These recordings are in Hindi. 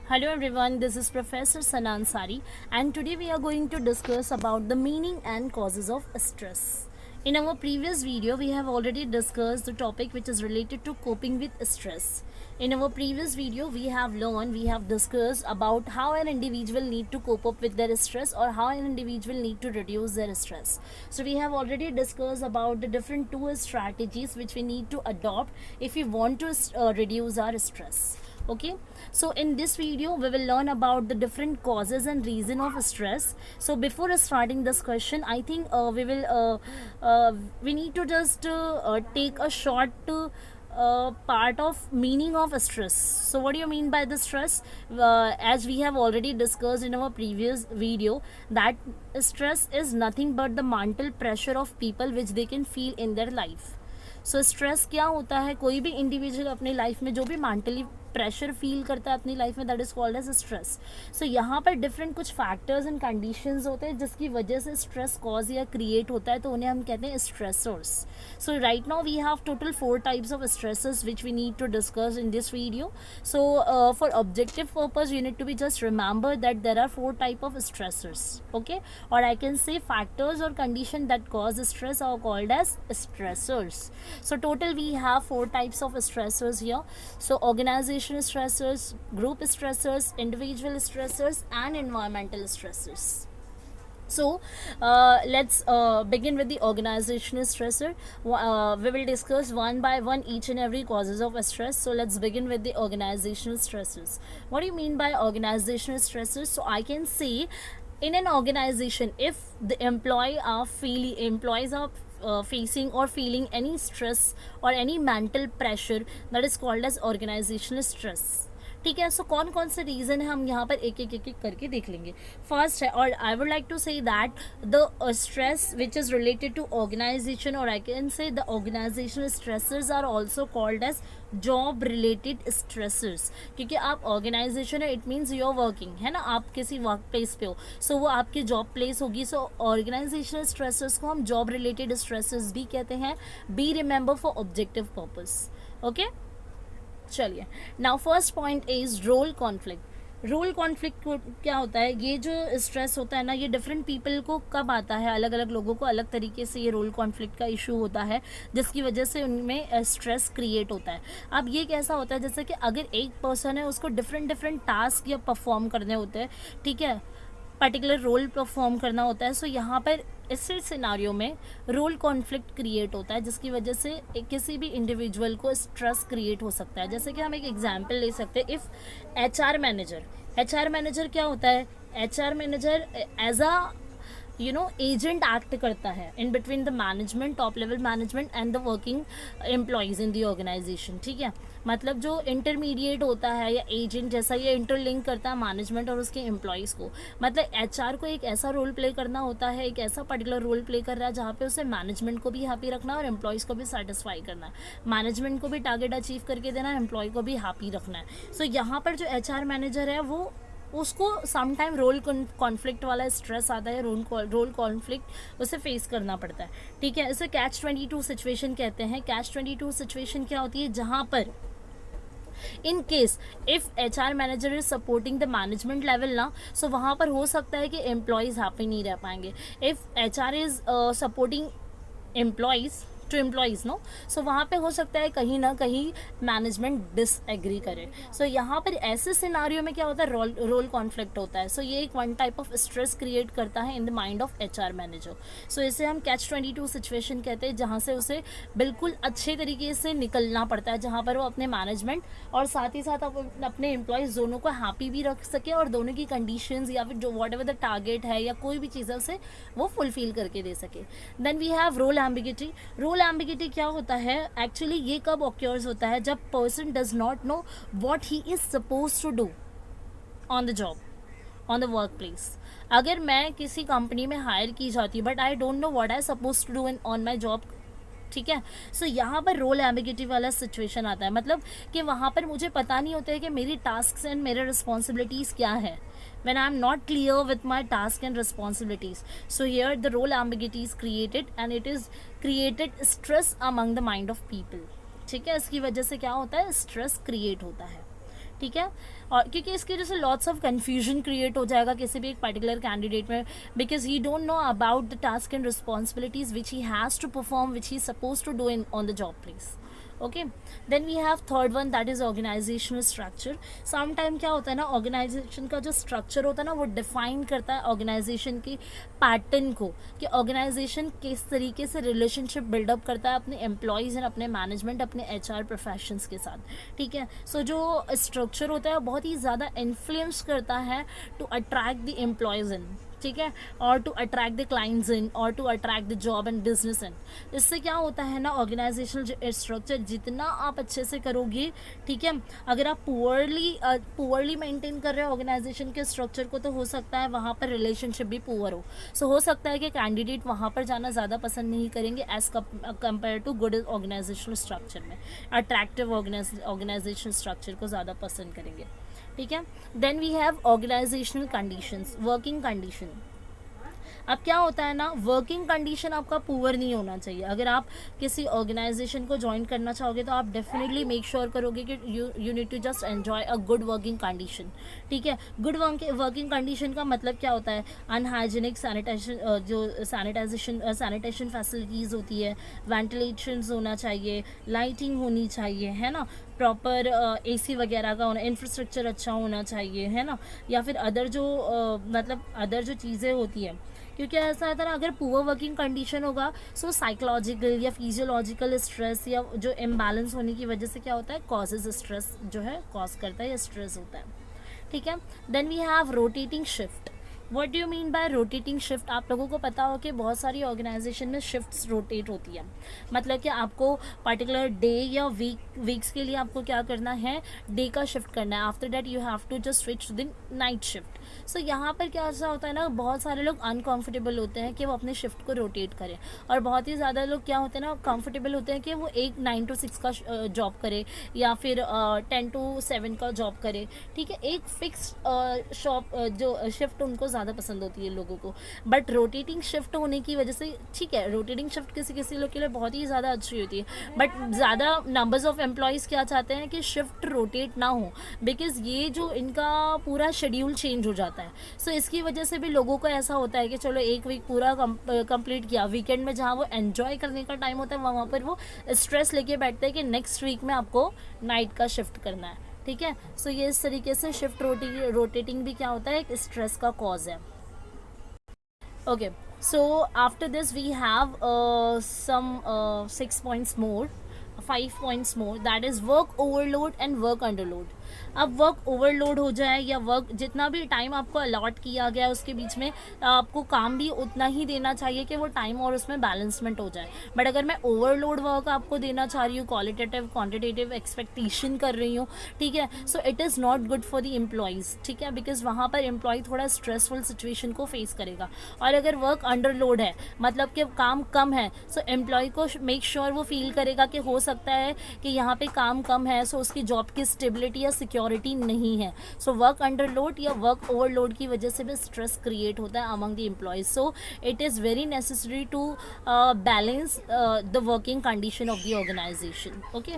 Hello everyone, this is Professor Sana Ansari and today we are going to discuss about the meaning and causes of stress. In our previous video, we have already discussed the topic which is related to coping with stress. In our previous video, we have discussed about how an individual need to cope up with their stress or how an individual need to reduce their stress. So we have already discussed about the different two strategies which we need to adopt if we want to reduce our stress. Okay, so in this video we will learn about the different causes and reason of stress. So before starting this question, I think we need to just take a short part of meaning of stress. So what do you mean by the stress? As we have already discussed in our previous video, that stress is nothing but the mental pressure of people which they can feel in their life. So stress क्या होता है? कोई भी इंडिविजुअल अपनी लाइफ में जो भी मेंटली प्रेशर फील करता है अपनी लाइफ में, that is called as stress. So यहाँ पर डिफरेंट कुछ फैक्टर्स एंड कंडीशंस होते हैं जिसकी वजह से स्ट्रेस कॉज या क्रिएट होता है, तो उन्हें हम कहते हैं stressors. So right now we have total 4 types of stresses which we need to discuss in this video. So for objective purpose you need to be just remember that there are 4 type of stressors. Okay, और आई कैन से फैक्टर्स और condition that cause stress are called as stressors. So total we have 4 types of stressors here. So organization stressors, group stressors, individual stressors and environmental stressors. So let's begin with the organizational stressor. We will discuss one by one each and every causes of stress. So let's begin with the organizational stressors. What do you mean by organizational stressors? So I can say in an organization, if the employees are facing or feeling any stress or any mental pressure, that is called as organizational stress. ठीक है. सो कौन कौन से रीज़न है हम यहाँ पर एक एक करके देख लेंगे. फर्स्ट है, और I would like to say that the stress which is related to organization, और I can say the organizational stressors are also called as job related stressors. क्योंकि आप ऑर्गेनाइजेशन है, it means you are working, है ना, आप किसी वर्क प्लेस पे हो, सो वो आपकी जॉब प्लेस होगी. सो ऑर्गेनाइजेशनल स्ट्रेसर्स को हम जॉब रिलेटेड स्ट्रेसर्स भी कहते हैं. Be remember for objective purpose. Okay, चलिए. Now first point is role conflict. Role conflict क्या होता है? ये जो स्ट्रेस होता है ना, ये डिफरेंट पीपल को कब आता है, अलग अलग लोगों को अलग तरीके से ये रोल कॉन्फ्लिक्ट का इशू होता है, जिसकी वजह से उनमें स्ट्रेस क्रिएट होता है. अब ये कैसा होता है, जैसे कि अगर एक पर्सन है, उसको डिफरेंट टास्क या परफॉर्म करने होते हैं, ठीक है, पर्टिकुलर रोल परफॉर्म करना होता है. सो यहाँ पर इस सिनारियो में रोल कॉन्फ्लिक्ट क्रिएट होता है, जिसकी वजह से किसी भी इंडिविजुअल को स्ट्रेस क्रिएट हो सकता है. जैसे कि हम एक एग्जांपल ले सकते हैं. इफ़ एच आर मैनेजर क्या होता है? H R manager as a agent act करता है in between the management, top level management and the working employees in the organisation. ठीक है, मतलब जो इंटरमीडिएट होता है या एजेंट जैसा, ये इंटरलिंक करता है मैनेजमेंट और उसके एम्प्लॉयज़ को. मतलब एचआर को एक ऐसा रोल प्ले करना होता है, एक ऐसा पर्टिकुलर रोल प्ले कर रहा है जहाँ पे उसे मैनेजमेंट को भी हैप्पी रखना है और एम्प्लॉयज़ को भी सेटिस्फाई करना है. मैनेजमेंट को भी टारगेट अचीव करके देना है, एम्प्लॉय को भी हैप्पी रखना है. सो यहाँ पर जो एचआर मैनेजर है, वो उसको समटाइम रोल कॉन्फ्लिक्ट वाला स्ट्रेस आता है, रोल कॉन्फ्लिक्ट उसे फेस करना पड़ता है. ठीक है, इसे कैच 22 सिचुएशन कहते हैं. कैच 22 सिचुएशन क्या होती है? जहाँ पर in case if H R manager is supporting the management level ना, सो वहाँ पर हो सकता है कि एम्प्लॉयज़ हैप्पी नहीं रह पाएंगे. If H R is supporting employees to employees no, so वहाँ पे हो सकता है कहीं ना कहीं मैनेजमेंट डिसएग्री करे. सो यहाँ पर ऐसे सिनारियो में क्या होता है? रोल कॉन्फ्लिक्ट होता है. सो ये एक one type of stress create करता है in the mind of H R manager. So इसे हम कैच 22 सिचुएशन कहते हैं, जहाँ से उसे बिल्कुल अच्छे तरीके से निकलना पड़ता है, जहाँ पर वो अपने मैनेजमेंट और साथ ही साथ अपने एम्प्लॉयज़ दोनों को हैप्पी भी रख सके और दोनों की कंडीशंस या फिर जो वॉट एवर द टारगेट है या कोई भी चीज़ है उसे वो फुलफिल करके दे सके. Then we have role ambiguity. Role ambiguity क्या होता है? एक्चुअली ये कब ऑक्योर्स होता है? जब person does not know what he is suppose to do on the job, on the work place. अगर मैं किसी कंपनी में हायर की जाती हूँ but I don't know what I suppose to do on my job, ठीक है. सो यहाँ पर रोल एम्बिगिटी वाला सिचुएशन आता है. मतलब कि वहाँ पर मुझे पता नहीं होता है कि मेरी टास्क एंड मेरे रिस्पॉन्सिबिलिटीज़ क्या है. when I am not clear with my task and responsibilities. So here the role ambiguity is created and it is created stress among the mind of people. ठीक है, इसकी वजह से क्या होता है? स्ट्रेस क्रिएट होता है. ठीक है। और क्योंकि इसकी वजह से लॉट्स ऑफ कन्फ्यूजन क्रिएट हो जाएगा किसी भी एक पर्टिकुलर कैंडिडेट में, because he don't know about the task and responsibilities which he has to perform, which he suppose to do in on the job place. Okay, then we have third one, that is organisational structure. Some time क्या होता है ना, ऑर्गेनाइजेशन का जो स्ट्रक्चर होता है ना, वो डिफाइन करता है ऑर्गेनाइजेशन की पैटर्न को, कि ऑर्गेनाइजेशन किस तरीके से रिलेशनशिप बिल्डअप करता है अपने एम्प्लॉयज़ एंड अपने मैनेजमेंट, अपने HR प्रोफेशंस के साथ। ठीक है, सो जो स्ट्रक्चर होता है बहुत ही ज़्यादा इन्फ्लुएंस करता है to attract the employees in, ठीक है, और to attract the clients in, और to attract the job and business in. इससे क्या होता है ना, ऑर्गेनाइजेशनल स्ट्रक्चर जितना आप अच्छे से करोगे, ठीक है, अगर आप पुअरली मेंटेन कर रहे हो ऑर्गेनाइजेशन के स्ट्रक्चर को, तो हो सकता है वहाँ पर रिलेशनशिप भी पुअर हो। सो हो सकता है कि कैंडिडेट वहाँ पर जाना ज़्यादा पसंद नहीं करेंगे as compare to good organisational structure में, अट्रैक्टिव ऑर्गेनाइजेशनल स्ट्रक्चर को ज़्यादा पसंद करेंगे। ठीक है, then we have organisational conditions, working condition. अब क्या होता है ना, वर्किंग कंडीशन आपका पुअर नहीं होना चाहिए। अगर आप किसी ऑर्गेनाइजेशन को ज्वाइन करना चाहोगे तो आप डेफिनेटली मेक श्योर करोगे कि you need to just enjoy a good working condition. ठीक है, गुड वर्किंग कंडीशन का मतलब क्या होता है, अनहाइजीनिक सैनिटाइजेशन फैसिलिटीज़ होती है, वेंटिलेशन होना चाहिए, लाइटिंग होनी चाहिए, है ना, प्रॉपर AC वगैरह का होना, इंफ्रास्ट्रक्चर अच्छा होना चाहिए, है ना, या फिर अदर जो चीज़ें होती है। क्योंकि ऐसा होता है ना, अगर पुअर वर्किंग कंडीशन होगा, सो साइकोलॉजिकल या फिजियोलॉजिकल स्ट्रेस या जो इम्बैलेंस होने की वजह से क्या होता है, कॉजेज स्ट्रेस जो है कॉज करता है या स्ट्रेस होता है। ठीक है, then we have rotating shift. What do you mean by rotating shift? आप लोगों को पता हो कि बहुत सारी ऑर्गेनाइजेशन में शिफ्ट्स रोटेट होती है, मतलब कि आपको पर्टिकुलर डे या वीक्स के लिए आपको क्या करना है, डे का शिफ्ट करना है, after that you have to just switch to the night shift. So यहाँ पर क्या ऐसा होता है ना, बहुत सारे लोग अनकंफर्टेबल होते हैं कि वो अपने शिफ्ट को रोटेट करें, और बहुत ही ज़्यादा लोग क्या होते हैं ना, कंफर्टेबल होते हैं कि वो एक 9 to 6 का जॉब करे या फिर 10 to 7 का जॉब करे। ठीक है, एक फिक्स जो शिफ्ट उनको ज़्यादा पसंद होती है लोगों को। बट रोटेटिंग शिफ्ट होने की वजह से, ठीक है, रोटेटिंग शिफ्ट किसी किसी लोग के लिए बहुत ही ज़्यादा अच्छी होती है, बट ज़्यादा नंबर्स ऑफ एम्प्लॉयज़ क्या चाहते हैं कि शिफ्ट रोटेट ना हो, बिकॉज ये जो इनका पूरा शेड्यूल चेंज हो जाता है। सो इसकी वजह से भी लोगों को ऐसा होता है कि चलो एक वीक पूरा कंप्लीट किया, वीकेंड में जहाँ वो एन्जॉय करने का टाइम होता है वहाँ पर वो स्ट्रेस लेके बैठते हैं कि नेक्स्ट वीक में आपको नाइट का शिफ्ट करना है। ठीक है, सो ये इस तरीके से शिफ्ट रोटेटिंग भी क्या होता है, एक स्ट्रेस का कॉज है। Okay, so after this we have some 6 points more, 5 points more, that is work overload and work underload. अब वर्क ओवरलोड हो जाए या वर्क जितना भी टाइम आपको अलॉट किया गया है उसके बीच में आपको काम भी उतना ही देना चाहिए कि वो टाइम और उसमें बैलेंसमेंट हो जाए। बट अगर मैं ओवरलोड वर्क आपको देना चाह रही हूँ, क्वालिटेटिव क्वांटिटेटिव एक्सपेक्टेशन कर रही हूँ, ठीक है, सो it is not good for the employees. ठीक है, बिकॉज वहाँ पर एम्प्लॉय थोड़ा स्ट्रेसफुल सिचुएशन को फेस करेगा। और अगर वर्क अंडरलोड है, मतलब कि काम कम है, सो एम्प्लॉय को मेक श्योर वो फील करेगा कि हो सकता है कि यहाँ पे काम कम है, सो उसकी जॉब की स्टेबिलिटी या सिक्योरिटी नहीं है। सो वर्क अंडरलोड या वर्क ओवरलोड की वजह से भी स्ट्रेस क्रिएट होता है among the employees. So it is very necessary to balance the working condition of the organisation. Okay,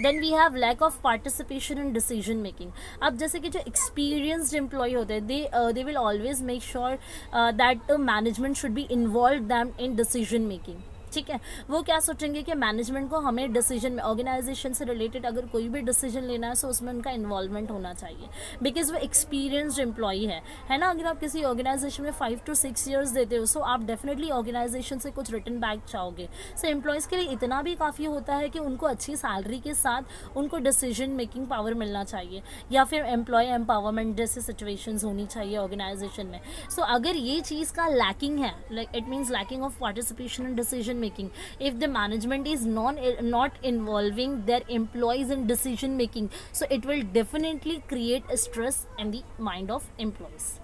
then we have lack of participation in decision making. अब जैसे कि जो एक्सपीरियंस्ड एम्प्लॉय होते हैं, they will always make sure that management should be involve them in decision making. ठीक है, वो क्या सोचेंगे कि मैनेजमेंट को हमें डिसीजन में, ऑर्गेनाइजेशन से रिलेटेड अगर कोई भी डिसीजन लेना है, सो उसमें उनका इन्वॉल्वमेंट होना चाहिए, बिकॉज वो एक्सपीरियंस्ड एम्प्लॉई है ना। अगर आप किसी ऑर्गेनाइजेशन में 5 to 6 years देते हो, सो आप डेफिनेटली ऑर्गेनाइजेशन से कुछ रिटर्न बैक चाहोगे। सो एम्प्लॉयज़ के लिए इतना भी काफ़ी होता है कि उनको अच्छी सैलरी के साथ उनको डिसीजन मेकिंग पावर मिलना चाहिए, या फिर एम्प्लॉय एम्पावरमेंट जैसे सिचुएशंस होनी चाहिए ऑर्गेनाइजेशन में। सो अगर ये चीज़ का लैकिंग है, like it means lacking of participation in decision making, if the management is not involving their employees in decision making, so it will definitely create a stress in the mind of employees.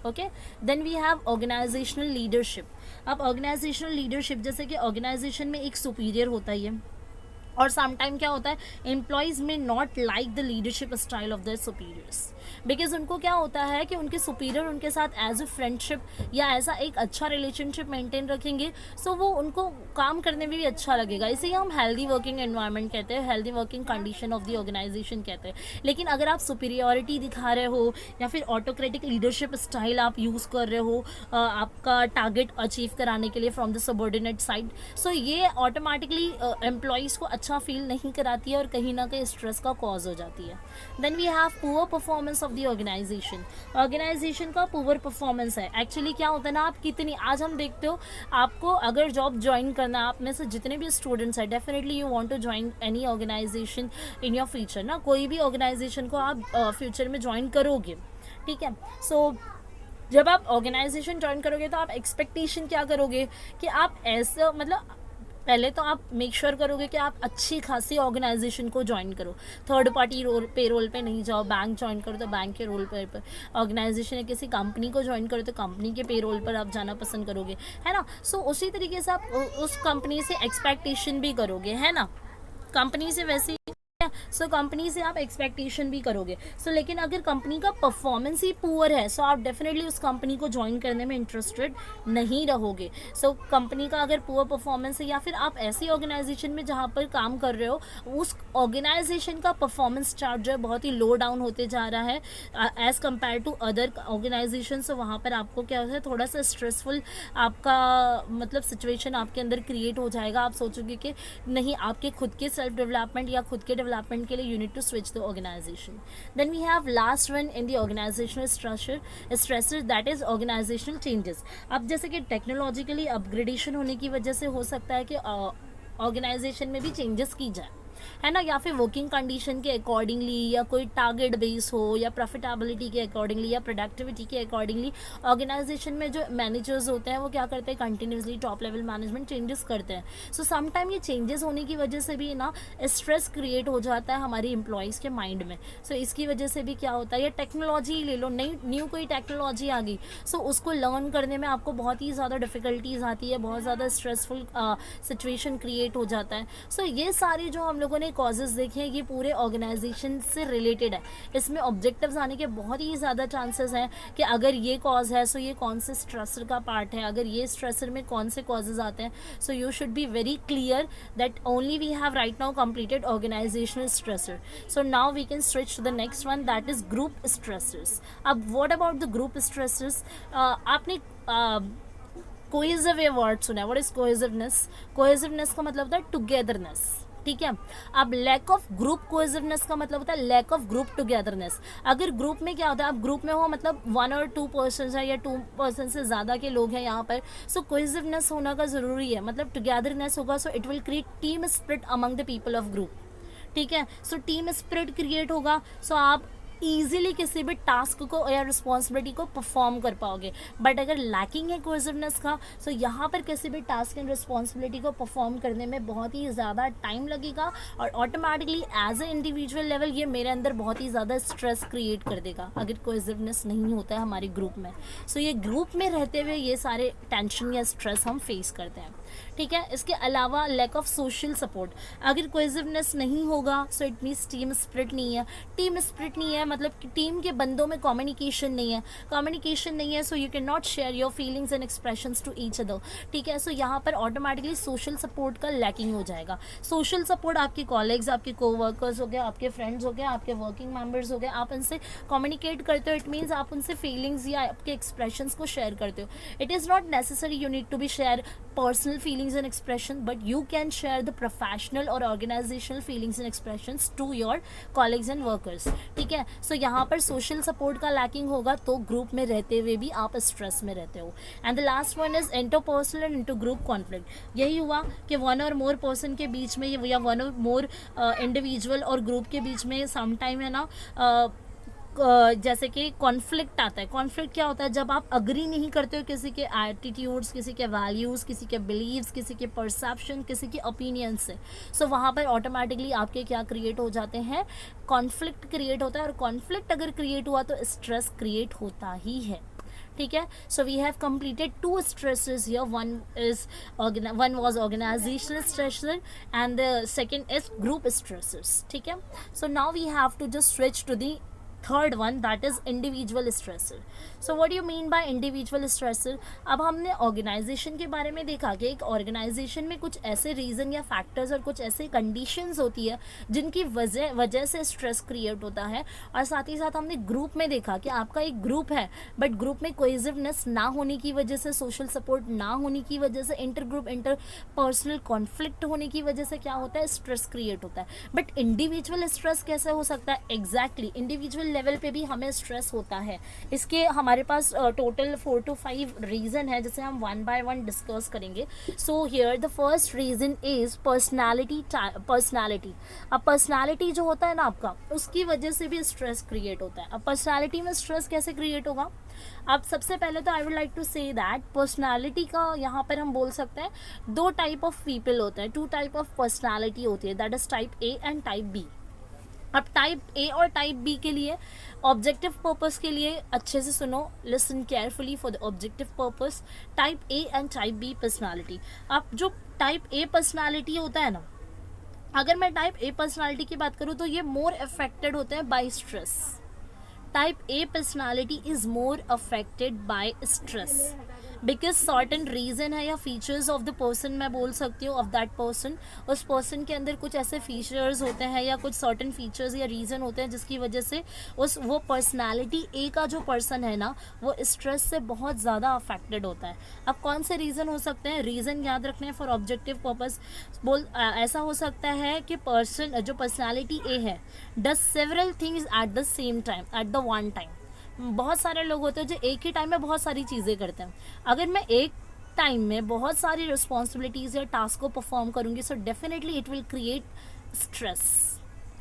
Okay, then we have organizational leadership. अब organizational leadership जैसे कि organization में एक superior होता है, और समटाइम क्या होता है, एम्प्लॉयज़ में not like the leadership style of their superiors, because उनको क्या होता है कि उनके सुपीरियर उनके साथ एज ए फ्रेंडशिप या ऐसा एक अच्छा रिलेशनशिप मेंटेन रखेंगे, सो वो उनको काम करने में भी अच्छा लगेगा। इसे हम हेल्दी वर्किंग एनवायरनमेंट कहते हैं, healthy working condition of the organisation कहते हैं। लेकिन अगर आप सुपीरियॉरिटी दिखा रहे हो या फिर ऑटोक्रेटिक लीडरशिप स्टाइल आप यूज़ कर रहे हो आपका टारगेट अचीव कराने के लिए फ्रॉम द सबॉर्डिनेट साइड, सो ये ऑटोमेटिकली एम्प्लॉयज़ को अच्छा फील नहीं कराती है और कहीं ना कहीं स्ट्रेस का कॉज हो जाती है। Then we have poor performance of the organisation का पुअर परफॉर्मेंस है। एक्चुअली क्या होता है ना, आप कितनी, आज हम देखते हो आपको अगर जॉब ज्वाइन करना है, आप में से जितने भी स्टूडेंट्स हैं, definitely you want to join any organisation in your future ना, कोई भी ऑर्गेनाइजेशन को आप फ्यूचर में ज्वाइन करोगे, ठीक है। सो जब आप ऑर्गेनाइजेशन ज्वाइन करोगे तो आप एक्सपेक्टेशन क्या करोगे कि आप ऐसा, मतलब पहले तो आप मेक श्योर करोगे कि आप अच्छी खासी ऑर्गेनाइजेशन को ज्वाइन करो, थर्ड पार्टी पेरोल पे नहीं जाओ, बैंक ज्वाइन करो तो बैंक के रोल पर, ऑर्गेनाइजेशन या किसी कंपनी को ज्वाइन करो तो कंपनी के पेरोल पर आप जाना पसंद करोगे, है ना। सो उसी तरीके से आप उस कंपनी से एक्सपेक्टेशन भी करोगे, है ना, कंपनी से वैसे सो कंपनी से आप एक्सपेक्टेशन भी करोगे। सो लेकिन अगर कंपनी का परफॉर्मेंस ही पुअर है, सो आप डेफिनेटली उस कंपनी को ज्वाइन करने में इंटरेस्टेड नहीं रहोगे। सो कंपनी का अगर पुअर परफॉर्मेंस है या फिर आप ऐसी ऑर्गेनाइजेशन में जहाँ पर काम कर रहे हो उस ऑर्गेनाइजेशन का परफॉर्मेंस चार्ट जो है बहुत ही लो डाउन होते जा रहा है as compare to other organization, so वहाँ पर आपको क्या होता है, थोड़ा सा स्ट्रेसफुल आपका मतलब सिचुएशन आपके अंदर क्रिएट हो जाएगा। आप सोचोगे कि नहीं, आपके खुद के सेल्फ डेवलपमेंट या खुद के डेवलपमेंट के लिए you need to switch the organization. Then we have last one in the organizational stressor that is organizational changes. अब जैसे कि टेक्नोलॉजिकली अपग्रेडेशन होने की वजह से हो सकता है कि ऑर्गेनाइजेशन में भी चेंजेस की जाए, है ना, या फिर वर्किंग कंडीशन के अकॉर्डिंगली या कोई टारगेट बेस हो या प्रॉफिटेबिलिटी के अकॉर्डिंगली या प्रोडक्टिविटी के अकॉर्डिंगली ऑर्गेनाइजेशन में जो मैनेजर्स होते हैं वो क्या करते हैं, continuously top level management changes करते हैं। सो समटाइम ये चेंजेस होने की वजह से भी ना स्ट्रेस क्रिएट हो जाता है हमारी एम्प्लॉयज़ के माइंड में। सो इसकी वजह से भी क्या होता है, या टेक्नोलॉजी ले लो, नई न्यू कोई टेक्नोलॉजी आ गई, सो उसको लर्न करने में आपको बहुत ही ज़्यादा डिफ़िकल्टीज आती है, बहुत ज़्यादा स्ट्रेसफुल सिचुएशन क्रिएट हो जाता है। सो ये सारी जो हम लोगों ने कॉजेज़ देखे हैं ये पूरे ऑर्गेनाइजेशन से रिलेटेड है। इसमें ऑब्जेक्टिव्स आने के बहुत ही ज़्यादा चांसेस हैं कि अगर ये कॉज है सो ये कौन से स्ट्रेसर का पार्ट है, अगर ये स्ट्रेसर में कौन से कॉजेज़ आते हैं। So you should be very clear that only we have right now completed organizational stressor. So now we can switch to the next one that is group stressors. अब what about the group stressors, आपने कोहेसिव ये वर्ड सुना है। What is cohesiveness? कोहेसिवनेस का मतलब होता है टुगेदरनेस, ठीक है। अब लैक ऑफ ग्रुप कोहेसिवनेस का मतलब होता है लैक ऑफ ग्रुप टुगेदरनेस। अगर ग्रुप में क्या होता है, आप ग्रुप में हो मतलब 1 और 2 पर्सन है या 2 पर्सन से ज़्यादा के लोग हैं यहाँ पर, सो कोहेसिवनेस होना का ज़रूरी है, मतलब टुगेदरनेस होगा, so it will create team spirit among the people of group, ठीक है। सो टीम स्पिरिट क्रिएट होगा, सो आप ईजिली किसी भी टास्क को या रिस्पॉन्सिबिलिटी को परफॉर्म कर पाओगे। बट अगर लैकिंग है कोहेसिवनेस का, सो यहाँ पर किसी भी टास्क एंड रिस्पॉन्सिबिलिटी को परफॉर्म करने में बहुत ही ज़्यादा टाइम लगेगा और automatically as a individual level ये मेरे अंदर बहुत ही ज़्यादा स्ट्रेस क्रिएट कर देगा अगर कोहेसिवनेस नहीं होता है हमारे ग्रुप में। सो ये ग्रुप में रहते हुए ये सारे टेंशन या स्ट्रेस हम फेस करते हैं, ठीक है। इसके अलावा लैक ऑफ सोशल सपोर्ट, अगर कोहेसिवनेस नहीं होगा so it means team spirit नहीं है। टीम स्पिरिट नहीं है मतलब कि टीम के बंदों में कम्युनिकेशन नहीं है, कम्युनिकेशन नहीं है, so you can not share your feelings and expressions to each other, ठीक है। सो यहाँ पर ऑटोमेटिकली सोशल सपोर्ट का लैकिंग हो जाएगा। सोशल सपोर्ट आपके कॉलेग्स, आपके कोवर्कर्स हो गए, आपके फ्रेंड्स हो गए, आपके वर्किंग मेंबर्स हो गए, आप उनसे कम्युनिकेट करते हो, इट मीन्स आप उनसे फीलिंग्स या आपके एक्सप्रेशंस को शेयर करते हो। It is not necessary you need to be share personal feelings and expression, but you can share the professional or organizational feelings and expressions to your colleagues and workers, ठीक है। सो यहाँ पर सोशल सपोर्ट का लैकिंग होगा तो ग्रुप में रहते हुए भी आप स्ट्रेस में रहते हो। And the last one is interpersonal and inter group conflict. यही हुआ कि 1 और मोर पर्सन के बीच में या 1 और मोर इंडिविजुअल और ग्रुप के बीच में समटाइम है ना जैसे कि कॉन्फ्लिक्ट आता है। कॉन्फ्लिक्ट क्या होता है, जब आप अग्री नहीं करते हो किसी के एटीट्यूड्स, किसी के वैल्यूज़, किसी के बिलीव्स, किसी के परसेप्शन, किसी के ओपिनियन से, सो वहाँ पर ऑटोमेटिकली आपके क्या क्रिएट हो जाते हैं, कॉन्फ्लिक्ट क्रिएट होता है। और कॉन्फ्लिक्ट अगर क्रिएट हुआ तो स्ट्रेस क्रिएट होता ही है, ठीक है. So we have completed two stresses here. One was organizational stressor and the second is group stressors. ठीक है. So now we have to just switch to the third one, that is individual stressor. So what you mean by individual stressor? अब हमने ऑर्गेनाइजेशन के बारे में देखा कि एक ऑर्गेनाइजेशन में कुछ ऐसे रीज़न या फैक्टर्स और कुछ ऐसे कंडीशंस होती है जिनकी वजह से स्ट्रेस क्रिएट होता है. और साथ ही साथ हमने ग्रुप में देखा कि आपका एक ग्रुप है बट ग्रुप में कोहेसिवनेस ना होने की वजह से, सोशल सपोर्ट ना होने की वजह से, inter group inter personal conflict होने की वजह से क्या होता है, स्ट्रेस क्रिएट होता है. बट इंडिविजुअल स्ट्रेस कैसे हो सकता है? एग्जैक्टली इंडिविजुअल लेवल पे भी हमें स्ट्रेस होता है. इसके हमारे पास टोटल 4 to 5 रीज़न है जिसे हम वन बाय वन डिस्कस करेंगे. So here the first reason is personality. अब पर्सनालिटी जो होता है ना आपका, उसकी वजह से भी स्ट्रेस क्रिएट होता है. अब पर्सनालिटी में स्ट्रेस कैसे क्रिएट होगा? अब सबसे पहले तो I would like to say that personality का यहाँ पर हम बोल सकते हैं दो टाइप ऑफ पीपल होते हैं, 2 टाइप ऑफ पर्सनालिटी होती है, that is type A and type B. अब टाइप ए और टाइप बी के लिए ऑब्जेक्टिव पर्पस के लिए अच्छे से सुनो, listen carefully for the objective purpose. Type A and type B personality. अब जो टाइप ए पर्सनालिटी होता है ना, अगर मैं टाइप ए पर्सनालिटी की बात करूँ तो ये मोर अफेक्टेड होते हैं by stress. Type A personality is more affected by stress because certain reason है या फीचर्स ऑफ द पर्सन, मैं बोल सकती हूँ ऑफ दैट पर्सन. उस पर्सन के अंदर कुछ ऐसे फीचर्स होते हैं या कुछ सर्टन फीचर्स या रीज़न होते हैं जिसकी वजह से वो पर्सनालिटी ए का जो पर्सन है ना वो स्ट्रेस से बहुत ज़्यादा अफेक्टेड होता है. अब कौन से रीज़न हो सकते हैं? रीज़न याद रखने फॉर ऑब्जेक्टिव पर्पस. ऐसा हो सकता है कि पर्सन जो पर्सनालिटी ए है does several things at the same time, at the one time. बहुत सारे लोग होते हैं जो एक ही टाइम में बहुत सारी चीज़ें करते हैं. अगर मैं एक टाइम में बहुत सारी रिस्पॉन्सिबिलिटीज़ या टास्क को परफॉर्म करूँगी so definitely it will create stress.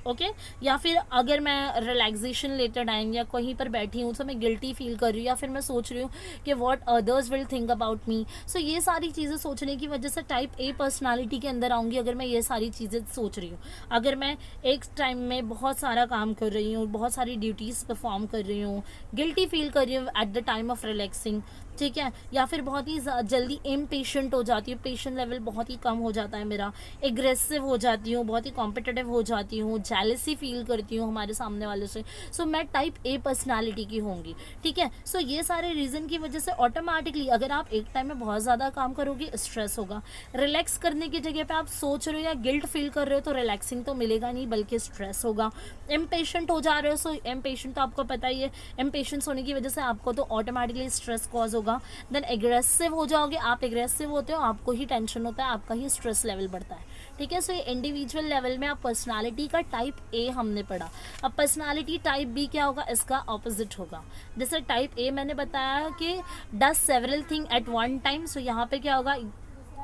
Okay. या फिर अगर मैं रिलैक्सेशन लेते टाइम या कहीं पर बैठी हूँ तो मैं गिल्टी फील कर रही हूँ या फिर मैं सोच रही हूँ कि what others will think about me. So ये सारी चीज़ें सोचने की वजह से टाइप ए पर्सनालिटी के अंदर आऊँगी. अगर मैं ये सारी चीज़ें सोच रही हूँ, अगर मैं एक टाइम में बहुत सारा काम कर रही हूँ, बहुत सारी ड्यूटीज़ परफॉर्म कर रही हूँ, गिल्टी फील कर रही हूँ at the time of relaxing, ठीक है, या फिर बहुत ही जल्दी इम्पेशेंट हो जाती हूँ, पेशेंट लेवल बहुत ही कम हो जाता है मेरा, एग्रेसिव हो जाती हूँ, बहुत ही कॉम्पिटिटिव हो जाती हूँ, जेलसी फील करती हूँ हमारे सामने वाले से, सो मैं टाइप ए पर्सनालिटी की होंगी. ठीक है. सो ये सारे रीज़न की वजह से ऑटोमेटिकली अगर आप एक टाइम में बहुत ज़्यादा काम करोगे स्ट्रेस होगा. रिलैक्स करने की जगह पे आप सोच रहे हो या गिल्ट फील कर रहे हो तो रिलैक्सिंग तो मिलेगा नहीं बल्कि स्ट्रेस होगा. इम्पेशेंट हो जा रहे हो सो इम्पेशेंट तो आपको पता ही है, इम्पेशेंस होने की वजह से आपको तो ऑटोमेटिकली स्ट्रेस कॉज होगा. देन एग्रेसिव हो जाओगे, आप एग्रेसिव होते हो, आपको ही टेंशन होता है, आपका ही स्ट्रेस लेवल बढ़ता है. ठीक है. सो ये इंडिविजुअल लेवल में आप पर्सनालिटी का टाइप ए हमने पढ़ा. अब पर्सनालिटी टाइप बी क्या होगा? इसका ऑपोजिट होगा. जैसे टाइप ए मैंने बताया कि does several thing at one time, so यहाँ पे क्या होगा?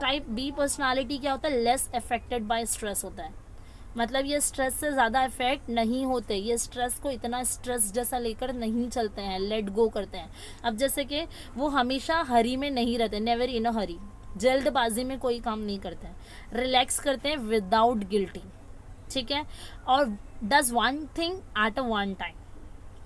टाइप बी पर्सनालिटी क्या होता है? लेस अफेक्टेड बाय स्ट्रेस होता है. मतलब ये स्ट्रेस से ज़्यादा इफेक्ट नहीं होते, ये स्ट्रेस को इतना स्ट्रेस जैसा लेकर नहीं चलते हैं, लेट गो करते हैं. अब जैसे कि वो हमेशा हरी में नहीं रहते, नेवर इन अ हरी, जल्दबाजी में कोई काम नहीं करते हैं, रिलैक्स करते हैं विदाउट गिल्टी. ठीक है. और does one thing at a one time.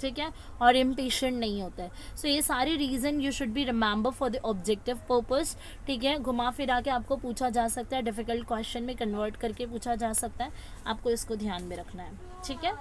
ठीक है. और इम्पेशेंट नहीं होता है. सो ये सारे reason you should B remember for the objective purpose. ठीक है. घुमा फिरा के आपको पूछा जा सकता है, डिफ़िकल्ट क्वेश्चन में कन्वर्ट करके पूछा जा सकता है, आपको इसको ध्यान में रखना है. ठीक है.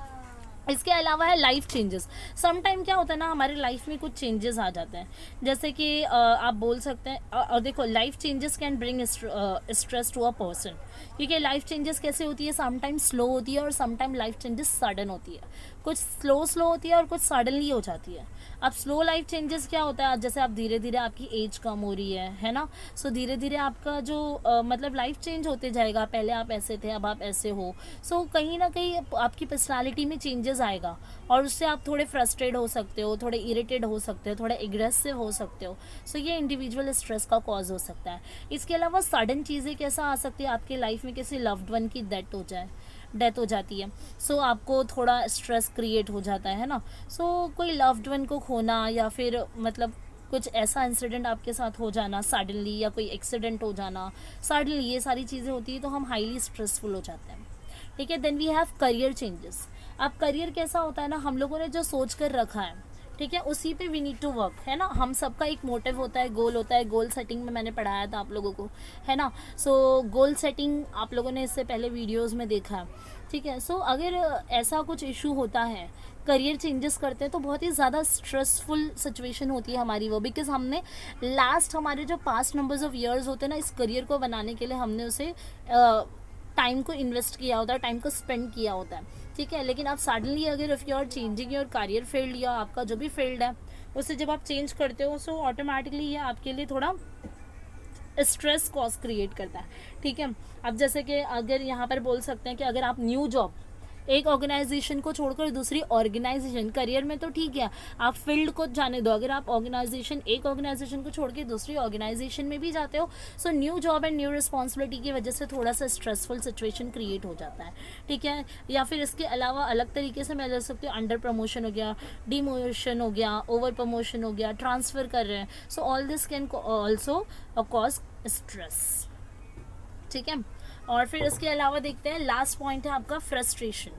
इसके अलावा है लाइफ चेंजेस. सम टाइम क्या होता है ना, हमारे लाइफ में कुछ चेंजेस आ जाते हैं, जैसे कि आप बोल सकते हैं देखो life changes can bring stress to a person. क्योंकि लाइफ चेंजेस कैसे होती है? सम टाइम स्लो होती है और some time life changes sudden होती है. कुछ स्लो होती है और कुछ सडनली हो जाती है. अब स्लो लाइफ चेंजेस क्या होता है? जैसे आप धीरे धीरे आपकी एज कम हो रही है ना, सो धीरे धीरे आपका जो मतलब लाइफ चेंज होते जाएगा. पहले आप ऐसे थे, अब आप ऐसे हो. सो कहीं ना कहीं आपकी पर्सनालिटी में चेंजेस आएगा और उससे आप थोड़े फ्रस्ट्रेट हो सकते हो, थोड़े इरिटेड हो सकते हो, थोड़े एग्रेसिव हो सकते हो. सो ये इंडिविजुअल स्ट्रेस का कॉज हो सकता है. इसके अलावा सडन चीज़ें कैसा आ सकती है आपके लाइफ में? किसी लव्ड वन की डेथ हो जाती है, सो आपको थोड़ा स्ट्रेस क्रिएट हो जाता है ना. सो कोई लव्ड वन को खोना या फिर मतलब कुछ ऐसा इंसिडेंट आपके साथ हो जाना सडनली, या कोई एक्सीडेंट हो जाना सडनली, ये सारी चीज़ें होती है तो हम हाईली स्ट्रेसफुल हो जाते हैं. ठीक है. Then we have career changes. अब करियर कैसा होता है ना, हम लोगों ने जो सोच कर रखा है ठीक है, उसी पे वी नीड टू वर्क, है ना। हम सबका एक मोटिव होता है, गोल होता है, गोल सेटिंग में मैंने पढ़ाया था आप लोगों को, है ना। सो गोल सेटिंग आप लोगों ने इससे पहले वीडियोस में देखा है, ठीक है। सो अगर ऐसा कुछ इशू होता है, करियर चेंजेस करते हैं, तो बहुत ही ज़्यादा स्ट्रेसफुल सिचुएशन होती है हमारी वो, बिकॉज हमने लास्ट हमारे जो पास्ट नंबर्स ऑफ ईयर्स होते हैं ना, इस करियर को बनाने के लिए हमने उसे टाइम को इन्वेस्ट किया होता है, टाइम को स्पेंड किया होता है, ठीक है। लेकिन आप सडनली अगर if you are changing your career field या आपका जो भी फील्ड है उसे जब आप चेंज करते हो, सो ऑटोमेटिकली ये आपके लिए थोड़ा स्ट्रेस कॉज क्रिएट करता है, ठीक है। अब जैसे कि अगर यहाँ पर बोल सकते हैं कि अगर आप न्यू जॉब एक ऑर्गेनाइजेशन को छोड़कर दूसरी ऑर्गेनाइजेशन, करियर में तो ठीक है आप फील्ड को जाने दो, अगर आप ऑर्गेनाइजेशन एक ऑर्गेनाइजेशन को छोड़ के दूसरी ऑर्गेनाइजेशन में भी जाते हो, so new job and new responsibility की वजह से थोड़ा सा स्ट्रेसफुल सिचुएशन क्रिएट हो जाता है, ठीक है। या फिर इसके अलावा अलग तरीके से मैं ले सकती हूँ, अंडर प्रमोशन हो गया, डिमोशन हो गया, ओवर प्रमोशन हो गया, ट्रांसफ़र कर रहे हैं, so all this can also cause stress, ठीक है। और फिर इसके अलावा देखते हैं, लास्ट पॉइंट है आपका फ्रस्ट्रेशन।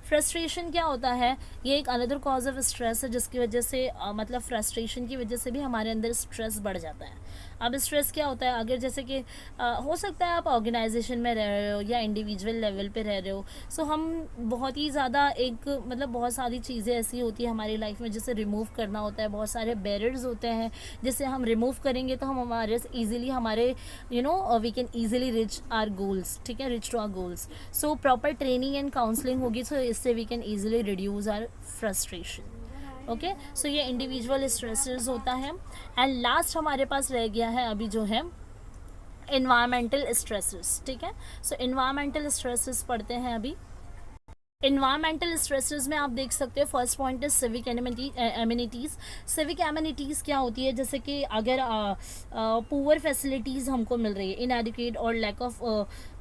फ्रस्ट्रेशन क्या होता है, ये एक अनदर कॉज ऑफ स्ट्रेस है, जिसकी वजह से मतलब फ्रस्ट्रेशन की वजह से भी हमारे अंदर स्ट्रेस बढ़ जाता है। अब स्ट्रेस क्या होता है, अगर जैसे कि हो सकता है आप ऑर्गेनाइजेशन में रह रहे हो या इंडिविजुअल लेवल पे रह रहे हो, सो हम बहुत ही ज़्यादा एक मतलब बहुत सारी चीज़ें ऐसी होती है हमारी लाइफ में जिसे रिमूव करना होता है, बहुत सारे बैरियर्स होते हैं जिसे हम रिमूव करेंगे तो हम हमारे ईजिली हमारे we can easily reach our goals, ठीक है, reach to our goals. So proper training and counselling होगी, सो इससे we can easily reduce our frustration, okay. So ये इंडिविजुअल स्ट्रेसेस होता है। एंड लास्ट हमारे पास रह गया है अभी जो है इन्वायरमेंटल स्ट्रेसेस, ठीक है। सो इन्वायरमेंटल स्ट्रेसेस पढ़ते हैं अभी। इन्वायरमेंटल स्ट्रेसेस में आप देख सकते हो, फर्स्ट पॉइंट है सिविक एमिनिटीज़। सिविक एमिनिटीज़ क्या होती है, जैसे कि अगर पुअर फैसिलिटीज़ हमको मिल रही है, इनएडिक्वेट और लैक ऑफ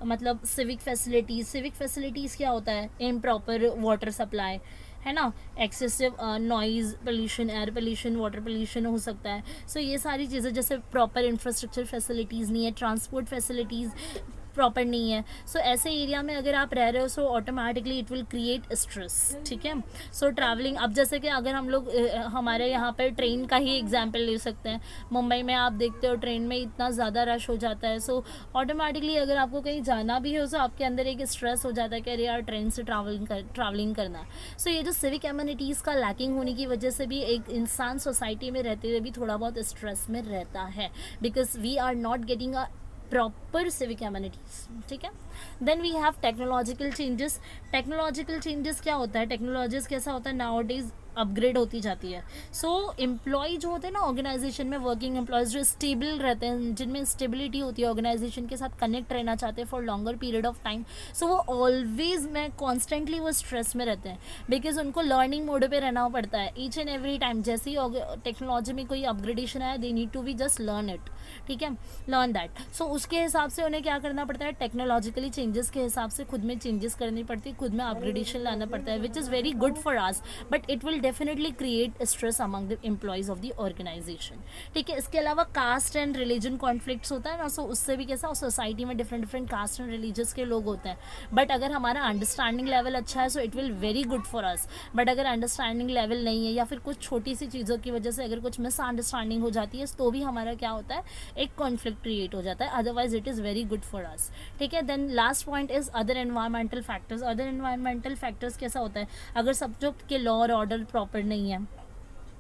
मतलब सिविक फैसिलिटीज़ क्या होता है, इम्प्रॉपर वाटर सप्लाई, है ना, excessive noise pollution, air pollution, water pollution हो सकता है। सो ये सारी चीज़ें, जैसे प्रॉपर इंफ्रास्ट्रक्चर फैसिलिटीज़ नहीं है, ट्रांसपोर्ट फैसिलिटीज़ प्रॉपर नहीं है, सो ऐसे एरिया में अगर आप रह रहे हो, so automatically it will create stress, ठीक है। सो ट्रैवलिंग, अब जैसे कि अगर हम लोग हमारे यहाँ पर ट्रेन का ही एग्जांपल ले सकते हैं, मुंबई में आप देखते हो ट्रेन में इतना ज़्यादा रश हो जाता है, सो ऑटोमेटिकली अगर आपको कहीं जाना भी हो, सो आपके अंदर एक स्ट्रेस हो जाता है कि अरे यार ट्रेन से ट्रैवलिंग करना है। सो ये जो सिविक एमिनिटीज़ का लैकिंग होने की वजह से भी एक इंसान सोसाइटी में रहते हुए भी थोड़ा बहुत स्ट्रेस में रहता है, because we are not getting a proper civic amenities, ठीक है। Then we have technological changes. Technological changes क्या होता है, टेक्नोलॉजीज कैसा होता है, नाउ डेज अपग्रेड होती जाती है। सो एम्प्लॉय जो होते हैं ना ऑर्गेनाइजेशन में, वर्किंग एम्प्लॉयज़ जो स्टेबल रहते हैं, जिनमें स्टेबिलिटी होती है, ऑर्गेनाइजेशन के साथ कनेक्ट रहना चाहते हैं for longer period of time, so वो ऑलवेज में कॉन्स्टेंटली वो स्ट्रेस में रहते हैं, बिकॉज उनको लर्निंग मोड पे रहना पड़ता है ईच एंड एवरी टाइम। जैसे ही टेक्नोलॉजी में कोई अपग्रेडेशन आया, they need to be just learn it, ठीक है, लर्न दैट। सो उसके हिसाब से उन्हें क्या करना पड़ता है, टेक्नोलॉजिकली चेंजेस के हिसाब से खुद में चेंजेस करनी पड़ती है, खुद में अपग्रेडेशन लाना पड़ता है, which is very good for us, but it will definitely create stress among the employees of the organisation, ठीक है। इसके अलावा कास्ट एंड रिलीजन कॉन्फ्लिक्ट्स होता है ना, सो उससे भी कैसा, सोसाइटी में डिफरेंट कास्ट एंड रिलीजियस के लोग होते हैं, बट अगर हमारा अंडरस्टैंडिंग लेवल अच्छा है, so it will very good for us. But अगर अंडरस्टैंडिंग लेवल नहीं है, या फिर कुछ छोटी सी चीज़ों की वजह से अगर कुछ मिसअंडरस्टैंडिंग हो जाती है, तो भी हमारा क्या होता है, एक कॉन्फ्लिक्ट क्रिएट हो जाता है, otherwise it is very good for us, ठीक है। Then last point is other environmental factors. Other environmental factors कैसा होता है, अगर सब जो के लॉ और ऑर्डर प्रॉपर नहीं है,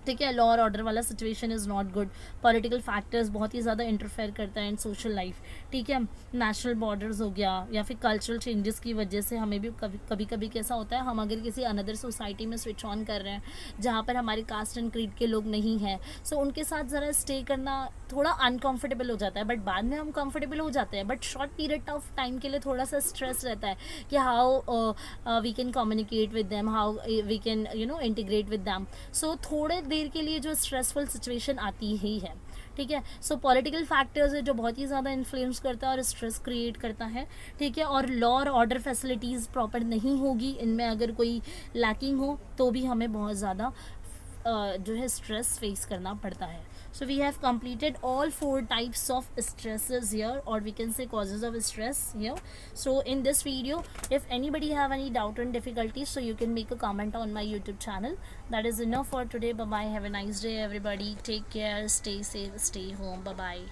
ठीक है, लॉ और ऑर्डर वाला situation is not good, political factors बहुत ही ज़्यादा इंटरफेयर करता है इन सोशल लाइफ, ठीक है, नेशनल बॉर्डर्स हो गया, या फिर कल्चरल चेंजेस की वजह से हमें भी कभी कभी कैसा होता है, हम अगर किसी अनदर सोसाइटी में स्विच ऑन कर रहे हैं जहाँ पर हमारे कास्ट एंड क्रीड के लोग नहीं हैं, सो उनके साथ ज़रा स्टे करना थोड़ा अनकम्फर्टेबल हो जाता है, बट बाद में हम कंफर्टेबल हो जाते हैं, but short period of time के लिए थोड़ा सा स्ट्रेस रहता है कि how we can communicate with them, how we can integrate with them. So थोड़े देर के लिए जो स्ट्रेसफुल सिचुएशन आती ही है, ठीक है। सो पॉलिटिकल फैक्टर्स है जो बहुत ही ज़्यादा इन्फ्लुएंस करता है और स्ट्रेस क्रिएट करता है, ठीक है। और लॉ और ऑर्डर फैसिलिटीज़ प्रॉपर नहीं होगी, इनमें अगर कोई लैकिंग हो तो भी हमें बहुत ज़्यादा जो है स्ट्रेस फेस करना पड़ता है। So we have completed all 4 types of stresses here, or we can say causes of stress here. So in this video, if anybody have any doubt and difficulty, so you can make a comment on my YouTube channel. That is enough for today. Bye bye, have a nice day everybody, take care, stay safe, stay home, bye bye.